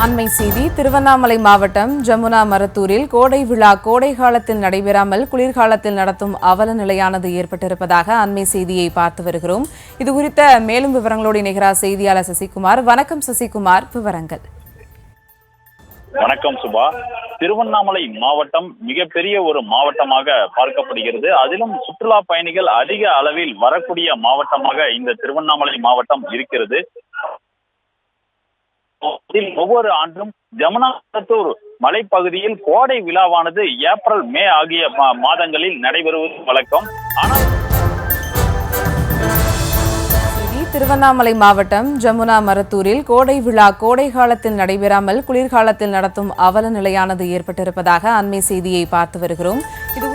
அண்மை செய்தி திருவண்ணாமலை மாவட்டம் ஜமுனா மரத்தூரில் கோடை விழா கோடை காலத்தில் நடைபெறாமல் குளிர்காலத்தில் நடத்தும் அவல நிலையானது ஏற்பட்டிருப்பதாக அண்மை செய்தியை பார்த்து வருகிறோம். இதுகுறித்த மேலும் விவரங்களோடு இணைகிறார் செய்தியாளர் சசிகுமார். வணக்கம் சசிகுமார், விவரங்கள். வணக்கம் சுபா. திருவண்ணாமலை மாவட்டம் மிகப்பெரிய ஒரு மாவட்டமாக பார்க்கப்படுகிறது. அதிலும் சுற்றுலா பயணிகள் அதிக அளவில் வரக்கூடிய மாவட்டமாக இந்த திருவண்ணாமலை மாவட்டம் இருக்கிறது. ஒவ்வொரு ஆண்டும் ஜமுனா மரத்தூர் மலைப்பகுதியில் கோடை விழாவானது ஏப்ரல் மே ஆகிய மாதங்களில் நடைபெறுவது வழக்கம். ஆனால் திருவண்ணாமலை மாவட்டம் ஜமுனா மரத்தூரில் கோடை விழா கோடை காலத்தில் நடைபெறாமல் குளிர்காலத்தில் நடத்தும் அவல நிலையானது ஏற்பட்டிருப்பதாக அண்மை செய்தியை பார்த்து வருகிறோம். இது